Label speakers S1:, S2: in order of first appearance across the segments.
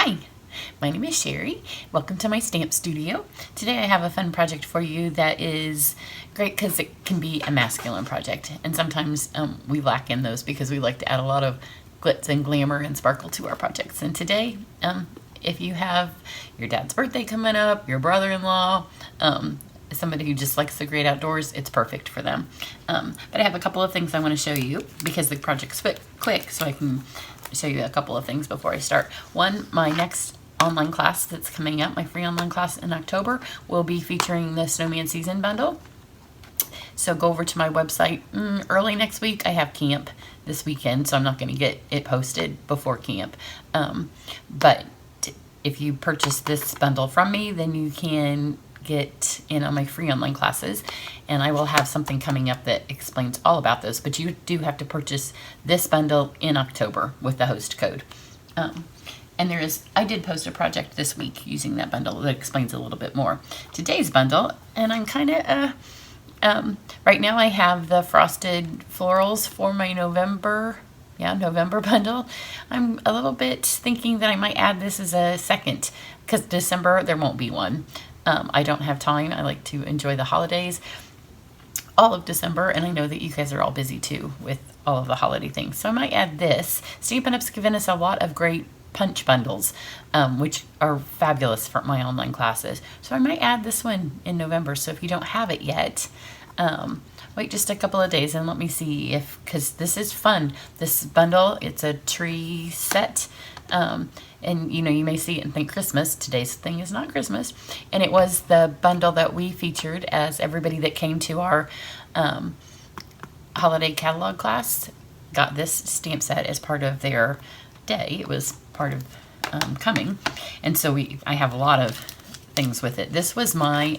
S1: Hi, my name is Cheri. Welcome to my stamp studio. Today I have a fun project for you that is great because it can be a masculine project, and sometimes we lack in those because we like to add a lot of glitz and glamour and sparkle to our projects. And today, if you have your dad's birthday coming up, your brother-in-law, somebody who just likes the great outdoors, it's perfect for them. But I have a couple of things I want to show you because the project's quick, so I can show you a couple of things before I start. One, my next online class that's coming up, my free online class in October, will be featuring the Snowman Season Bundle. So go over to my website early next week. I have camp this weekend, so I'm not going to get it posted before camp. But if you purchase this bundle from me, then you can get in on my free online classes, and I will have something coming up that explains all about those. But you do have to purchase this bundle in October with the host code. And I did post a project this week using that bundle that explains a little bit more. Today's bundle, and I'm kind of right now I have the frosted florals for my November bundle. I'm a little bit thinking that I might add this as a second, because December there won't be one. I don't have time. I like to enjoy the holidays all of December, and I know that you guys are all busy too with all of the holiday things. So I might add this. Stampin' Up's given us a lot of great punch bundles, which are fabulous for my online classes. So I might add this one in November. So if you don't have it yet, wait just a couple of days and let me see because this is fun. This bundle, it's a tree set. And you may see it and think Christmas. Today's thing is not Christmas. And it was the bundle that we featured as everybody that came to our holiday catalog class got this stamp set as part of their day. It was part of coming. And so I have a lot of things with it. This was my,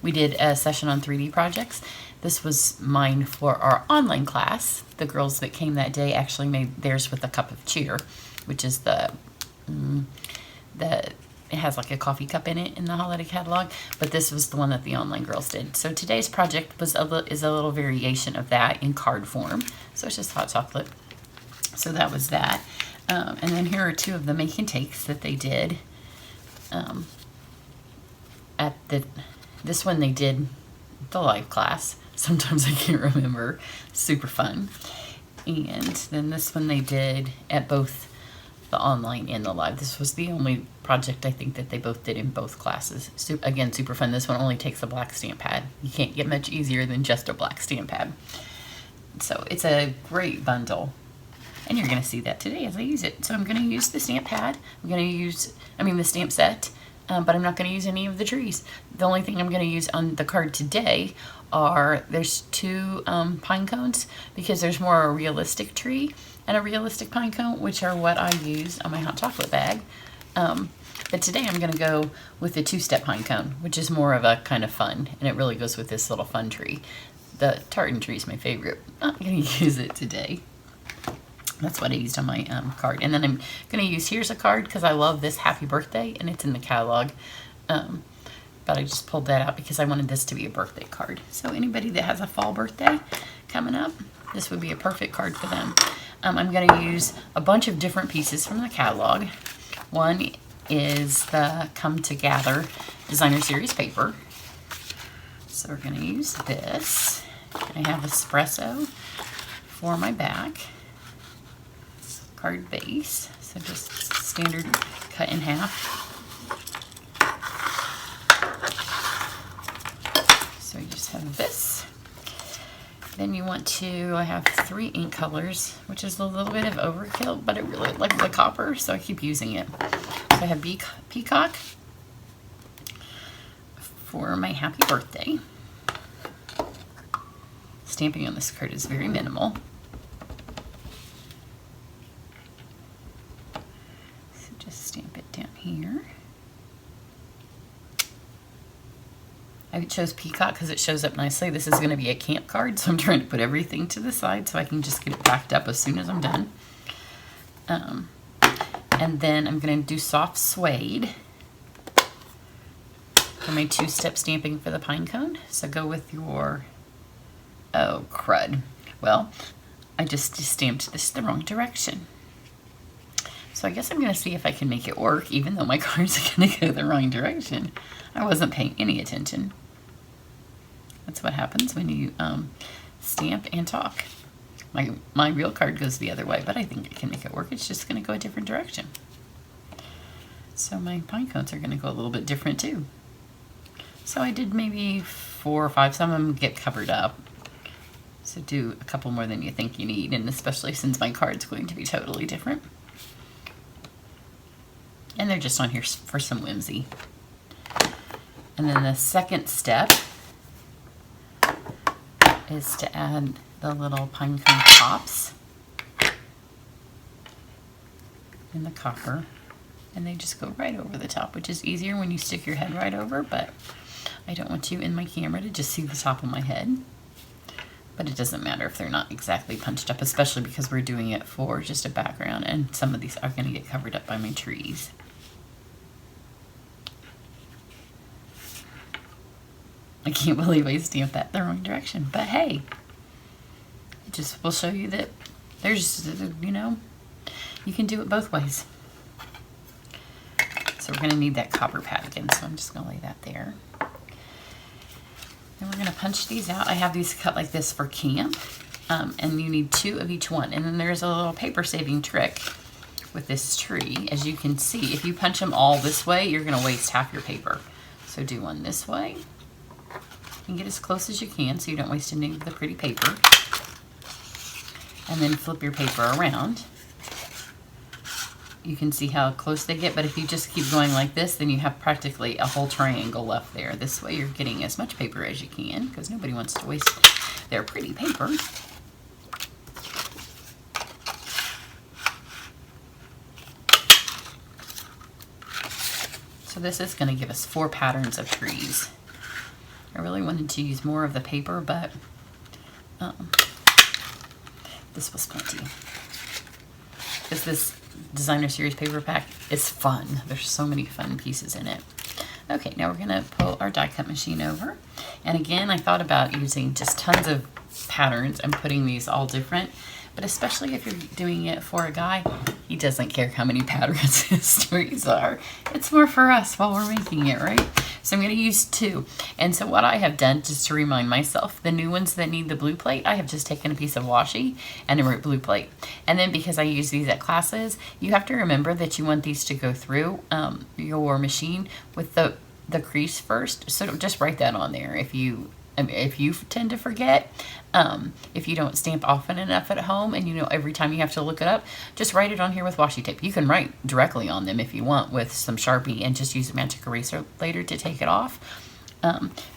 S1: we did a session on 3D projects. This was mine for our online class. The girls that came that day actually made theirs with a cup of cheer, which is it has like a coffee cup in it in the holiday catalog, but this was the one that the online girls did. So today's project is a little variation of that in card form. So it's just hot chocolate. So that was that. And then here are two of the make and takes that they did. This one they did the live class. Sometimes I can't remember. Super fun. And then this one they did at both the online and the live. This was the only project I think that they both did in both classes. Again, super fun. This one only takes a black stamp pad. You can't get much easier than just a black stamp pad. So it's a great bundle. And you're going to see that today as I use it. So I'm going to use the stamp pad. I'm going to use, the stamp set, but I'm not going to use any of the trees. The only thing I'm going to use on the card today there's two pine cones, because there's more a realistic tree and a realistic pine cone, which are what I use on my hot chocolate bag. But today I'm going to go with the two-step pine cone, which is more of a kind of fun, and it really goes with this little fun tree. The tartan tree is my favorite. I'm going to use it today. That's what I used on my card. And then I'm going to use, here's a card because I love this happy birthday, and it's in the catalog. But I just pulled that out because I wanted this to be a birthday card. So anybody that has a fall birthday coming up, this would be a perfect card for them. I'm going to use a bunch of different pieces from the catalog. One is the Come to Gather Designer Series paper. So we're going to use this. I have espresso for my back. Card base. So just standard cut in half. So you just have this. Then you want to, I have 3 ink colors, which is a little bit of overkill, but I really like the copper, so I keep using it. So I have Peacock for my happy birthday. Stamping on this card is very minimal. So just stamp it down here. I chose Peacock because it shows up nicely. This is going to be a camp card, so I'm trying to put everything to the side so I can just get it packed up as soon as I'm done. And then I'm going to do soft suede for my two-step stamping for the pine cone. So go with your, oh crud. Well, I just stamped this the wrong direction. So I guess I'm going to see if I can make it work, even though my cards are going to go the wrong direction. I wasn't paying any attention. That's what happens when you stamp and talk. My real card goes the other way, but I think I can make it work. It's just going to go a different direction. So my pine cones are going to go a little bit different too. So I did maybe 4 or 5. Some of them get covered up. So do a couple more than you think you need, and especially since my card's going to be totally different. And they're just on here for some whimsy. And then the second step is to add the little pine cone tops in the copper. And they just go right over the top, which is easier when you stick your head right over, but I don't want you in my camera to just see the top of my head. But it doesn't matter if they're not exactly punched up, especially because we're doing it for just a background, and some of these are going to get covered up by my trees. I can't believe I stamped that the wrong direction, but hey, it just will show you that there's, you know, you can do it both ways. So we're going to need that copper pad again, so I'm just going to lay that there. And we're going to punch these out. I have these cut like this for camp, and you need 2 of each one. And then there's a little paper saving trick with this tree. As you can see, if you punch them all this way, you're going to waste half your paper. So do one this way, and get as close as you can so you don't waste any of the pretty paper. And then flip your paper around. You can see how close they get, but if you just keep going like this, then you have practically a whole triangle left there. This way you're getting as much paper as you can, because nobody wants to waste their pretty paper. So this is going to give us 4 patterns of trees. I really wanted to use more of the paper, but this was plenty. Because this designer series paper pack is fun. There's so many fun pieces in it. Okay, now we're going to pull our die cut machine over. And again, I thought about using just tons of patterns and putting these all different. But especially if you're doing it for a guy, he doesn't care how many patterns his trees are. It's more for us while we're making it, right? So I'm going to use 2. And so what I have done, just to remind myself, the new ones that need the blue plate, I have just taken a piece of washi and a blue plate. And then because I use these at classes, you have to remember that you want these to go through your machine with the crease first. So just write that on there if you tend to forget, if you don't stamp often enough at home and you know every time you have to look it up, just write it on here with washi tape. You can write directly on them if you want with some Sharpie and just use a magic eraser later to take it off,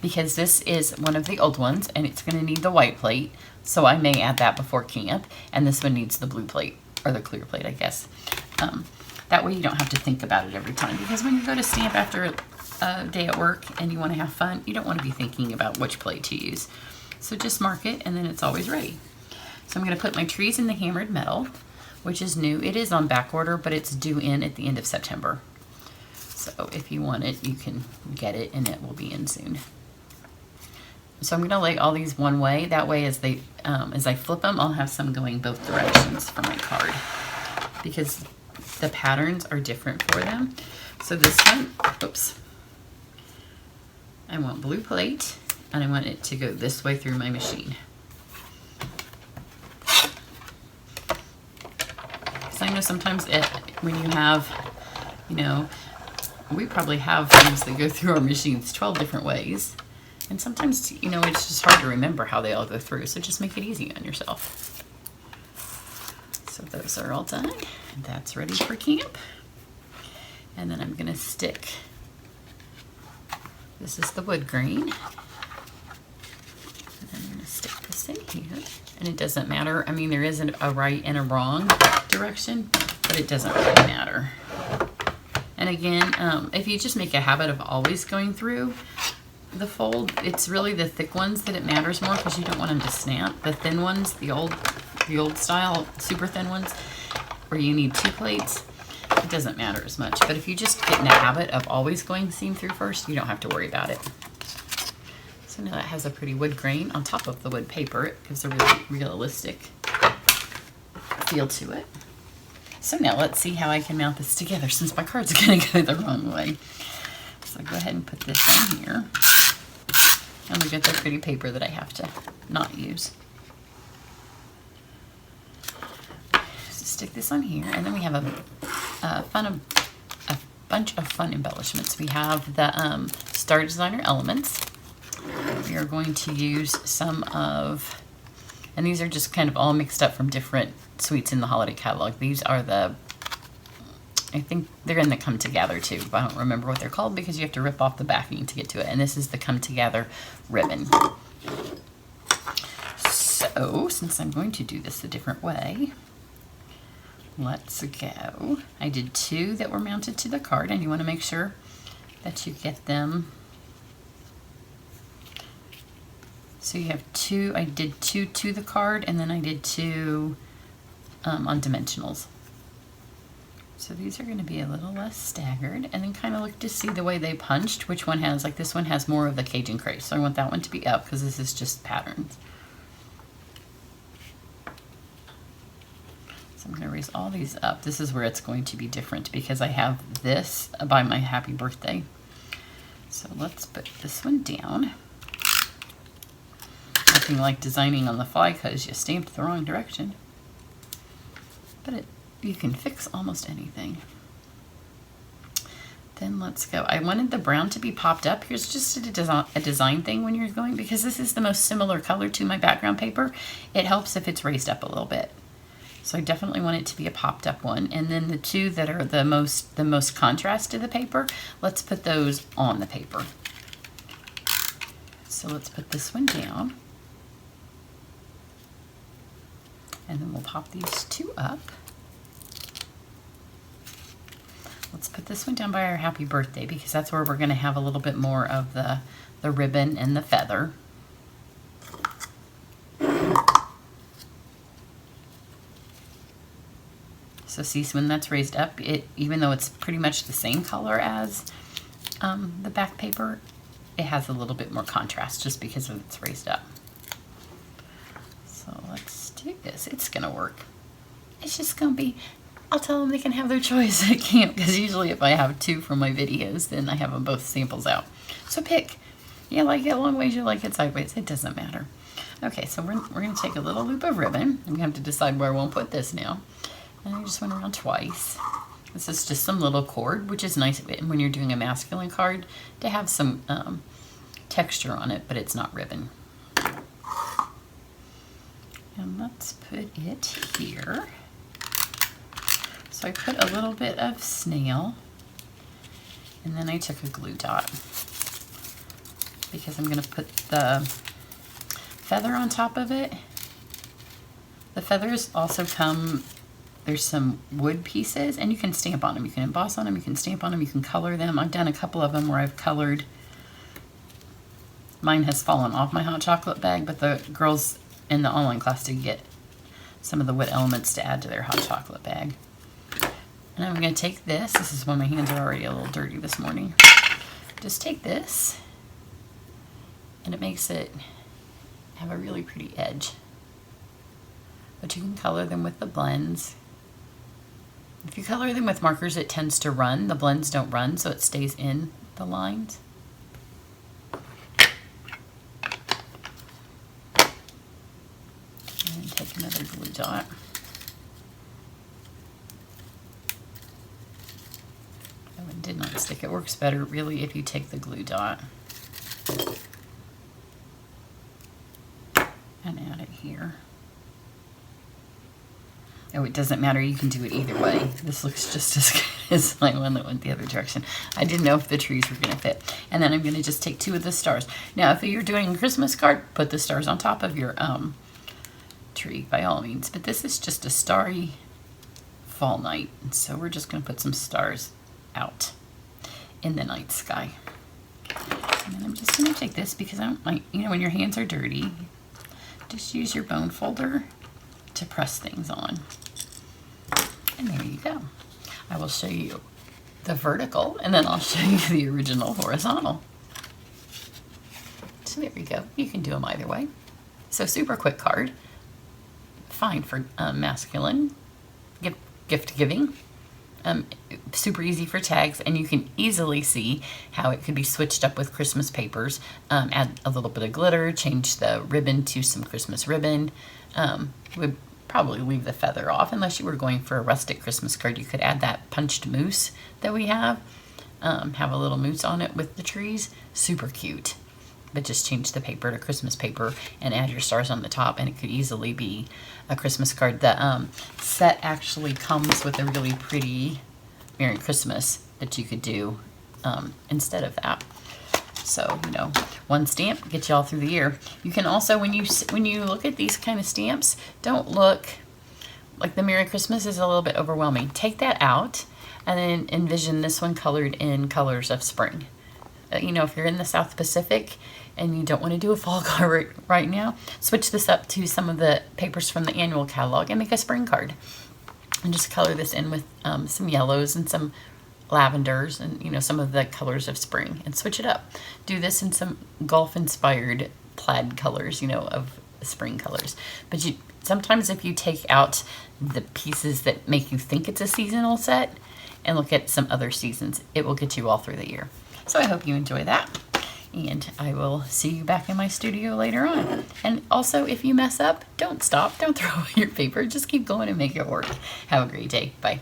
S1: because this is one of the old ones and it's going to need the white plate, so I may add that before camp, and this one needs the blue plate, or the clear plate, I guess. That way you don't have to think about it every time, because when you go to stamp after a day at work and you want to have fun, you don't want to be thinking about which plate to use. So just mark it and then it's always ready. So I'm going to put my trees in the hammered metal, which is new. It is on back order, but it's due in at the end of September. So if you want it, you can get it and it will be in soon. So I'm going to lay all these one way. That way as I flip them, I'll have some going both directions for my card, because the patterns are different for them. So this one, oops, I want blue plate, and I want it to go this way through my machine. Because I know sometimes when you have, you know, we probably have things that go through our machines 12 different ways. And sometimes, you know, it's just hard to remember how they all go through. So just make it easy on yourself. So those are all done. And that's ready for camp. And then I'm going to stick. This is the wood grain. And I'm going to stick this in here. And it doesn't matter. I mean, there isn't a right and a wrong direction, but it doesn't really matter. And again, if you just make a habit of always going through the fold, it's really the thick ones that it matters more, because you don't want them to snap. The thin ones, the old style, super thin ones, where you need 2 plates, it doesn't matter as much. But if you just get in a habit of always going seam through first, you don't have to worry about it. So now that has a pretty wood grain on top of the wood paper. It gives a really realistic feel to it. So now let's see how I can mount this together since my card's going to go the wrong way. So go ahead and put this on here. And look at the pretty paper that I have to not use. So stick this on here, and then we have a bunch of fun embellishments. We have the Star Designer Elements. We are going to use some of, and these are just kind of all mixed up from different suites in the holiday catalog. These are the, I think they're in the Come Together too, but I don't remember what they're called because you have to rip off the backing to get to it. And this is the Come Together ribbon. So since I'm going to do this a different way, let's go. I did 2 that were mounted to the card, and you want to make sure that you get them. So you have 2, I did 2 to the card, and then I did 2 on dimensionals. So these are going to be a little less staggered, and then kind of look to see the way they punched, which one has, like this one has more of the Cajun crepe, so I want that one to be up because this is just patterns. So I'm going to raise all these up. This is where it's going to be different because I have this by my happy birthday. So let's put this one down. Nothing like designing on the fly because you stamped the wrong direction. But you can fix almost anything. Then let's go. I wanted the brown to be popped up. Here's just a design thing when you're going, because this is the most similar color to my background paper. It helps if it's raised up a little bit. So I definitely want it to be a popped up one. And then the 2 that are the most contrast to the paper, let's put those on the paper. So let's put this one down. And then we'll pop these 2 up. Let's put this one down by our happy birthday because that's where we're going to have a little bit more of the ribbon and the feather. So see, when that's raised up, even though it's pretty much the same color as the back paper, it has a little bit more contrast just because of it's raised up. So let's do this. It's going to work. It's just going to be, I'll tell them they can have their choice at camp, because usually if I have 2 from my videos, then I have them both samples out. So pick. You like it long ways, you like it sideways. It doesn't matter. Okay, so we're going to take a little loop of ribbon. I'm going to have to decide where I won't put this now. And I just went around twice. This is just some little cord, which is nice when you're doing a masculine card to have some texture on it, but it's not ribbon. And let's put it here. So I put a little bit of snail, and then I took a glue dot because I'm going to put the feather on top of it. The feathers also come, there's some wood pieces, and you can stamp on them. You can emboss on them, you can stamp on them, you can color them. I've done a couple of them where I've colored. Mine has fallen off my hot chocolate bag, but the girls in the online class did get some of the wood elements to add to their hot chocolate bag. And I'm going to take this. This is when my hands are already a little dirty this morning. Just take this, and it makes it have a really pretty edge. But you can color them with the blends. If you color them with markers, it tends to run. The blends don't run, so it stays in the lines. And take another glue dot. That one did not stick. It works better, really, if you take the glue dot and add it here. Oh, it doesn't matter. You can do it either way. This looks just as good as my one that went the other direction. I didn't know if the trees were going to fit. And then I'm going to just take 2 of the stars. Now, if you're doing a Christmas card, put the stars on top of your tree by all means. But this is just a starry fall night. And so we're just going to put some stars out in the night sky. And then I'm just going to take this because I don't like, when your hands are dirty, just use your bone folder to press things on. And there you go. I will show you the vertical, and then I'll show you the original horizontal. So there we go. You can do them either way. So super quick card. Fine for masculine. Give gift giving. Super easy for tags, and you can easily see how it could be switched up with Christmas papers. Add a little bit of glitter, change the ribbon to some Christmas ribbon. Would probably leave the feather off unless you were going for a rustic Christmas card. You could add that punched moose that we have a little moose on it with the trees. Super cute. But just change the paper to Christmas paper and add your stars on the top, and it could easily be a Christmas card. The set actually comes with a really pretty Merry Christmas that you could do instead of that. So, you know, one stamp gets you all through the year. You can also, when you look at these kind of stamps, don't look like the Merry Christmas is a little bit overwhelming. Take that out and then envision this one colored in colors of spring. You know, if you're in the South Pacific and you don't want to do a fall card right now, switch this up to some of the papers from the annual catalog and make a spring card. And just color this in with some yellows and some lavenders and, you know, some of the colors of spring, and switch it up. Do this in some golf-inspired plaid colors, you know, of spring colors. But sometimes if you take out the pieces that make you think it's a seasonal set and look at some other seasons, it will get you all through the year. So I hope you enjoy that, and I will see you back in my studio later on. And also, if you mess up, don't stop. Don't throw away your paper. Just keep going and make it work. Have a great day. Bye.